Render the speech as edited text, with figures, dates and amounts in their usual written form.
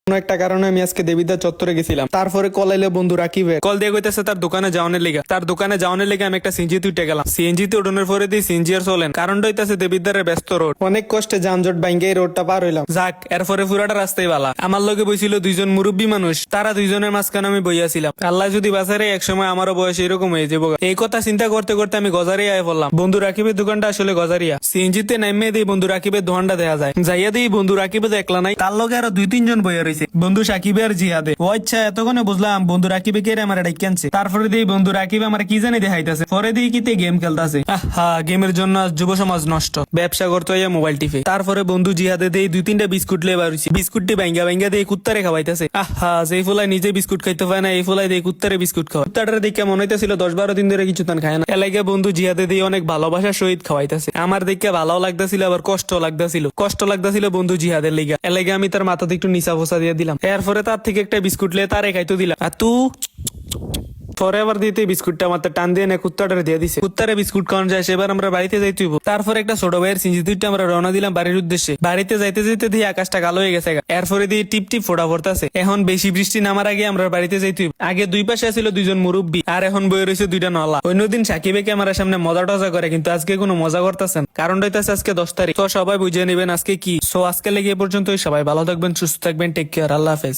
কোনো একটা কারণে আমি আজকে দেবিদ্বার চত্বরে গেছিলাম। তারপরে কল এলো বন্ধু রাকিবে, কল দিয়ে কইতেছে তার দোকানে যাওয়ানোর লিগা। তার দোকানে যাওয়ানোর লিগা আমি একটা সিএনজি উঠে গেলাম। সিএনজি তে উঠানোর পরে দিয়ে সিএনজি আর চলেন, কারণটা হইতাছে দেবিদ্বারের ব্যস্ত রোড। অনেক কষ্টে যানজট বাইঙ্গে এই রোডটা পার হইলাম। যাক, এরপরে পুরাটা রাস্তায় বালা। আমার লগে বইছিল দুইজন মুরব্বী মানুষ, তারা দুইজনের মাঝখানে আমি বইয়াছিলাম। আল্লাহ যদি বাঁচারে একসময় আমারও বয়স এরকম হয়ে যাবো। এই কথা চিন্তা করতে করতে আমি গজারিয়া পড়লাম। বন্ধু রাকিবের দোকানটা আসলে গজারিয়া। সিএনজি তে নামিয়ে দিই বন্ধু রাকিবের দোকানটা দেখা যায়। যাইয়া দিই বন্ধু রাকিবে দেখলা নাই, তার লগে আরো 2-3 জন বইয়া রয়েছে। বন্ধু সাকিবে আর জিহাদে। ও আচ্ছা, এতক্ষণে বুঝলাম বন্ধু রাকিবে কে আমার ডাইক কেনছে। তারপরে দিই বন্ধু রাকিবে আমার কি জানি দেখাইতেছে। পরে দিই কিতে গেম খেলতেছে। আহা, গেমের জন্য আজ যুব সমাজ নষ্ট। ব্যবসা করতে হইয়া মোবাইল টিপে। তারপরে বন্ধু জিহাদে দেই 2-3টা বিস্কুট লেবা রয়েছে। বিস্কুটটি ভাঙ্গা ভাঙ্গা দিয়ে কুত্তারে খাওয়াইতেছে। আহা, যেই ফুলাই নিজে বিস্কুট খাইতে পায় না, এই ফুলাই দিয়ে কুত্তারে বিস্কুট খাওয়া। কুত্তাটার দেখে মনে হইতেছিল 10-12 দিন ধরে কিছু তান খায় না। এলাকে বন্ধু জিহাদে দিয়ে অনেক ভালোবাসার সহিত খাওয়াইতেছে। আমার দেখে ভালো লাগতেছিল, আবার কষ্ট লাগতেছিল বন্ধু জিহাদের লিগা। এলাকে আমি তার মাথাতে একটু নিচা ফোসা দিয়ে দিলাম। এরপরে তার থেকে একটা বিস্কুট লিয়ে তারে খাইতে দিলাম। আর তু পরে আবার দিতে বিস্কুটটা মাত্র টান দিয়ে না কুত্তাটারে দিয়ে দিছে। কুত্তারে বিস্কুট খাওয়ানো যায়, সেবার আমরা বাড়িতে যাইতে হইব। তারপরে একটা ছোট ভাইয়ের সিঞ্জিতে আমরা রওনা দিলাম বাড়ির উদ্দেশ্যে। বাড়িতে যাইতে যাইতে দিয়ে আকাশটা কালো হয়ে গেছে। এরপরে দিয়ে টিপ টিপ ফোটা পড়তেছে। এখন বেশি বৃষ্টি নামার আগে আমরা বাড়িতে যাইতে হইব। আগে দুই পাশে ছিল 2 জন মুরব্বী, আর এখন বয়ে রয়েছে 2টা নলা। অন্যদিন সাকিবে ক্যামেরার সামনে মজা টজা করে, কিন্তু আজকে কোনো মজা করতেছেন। কারণটা হইতাছে আজকে 10 তারিখ। তো সবাই বুঝে নেবেন আজকে কি। সো আজকে লেগে এ পর্যন্তই। সবাই ভালো থাকবেন, সুস্থ থাকবেন, টেক কেয়ার, আল্লাহ হাফেজ।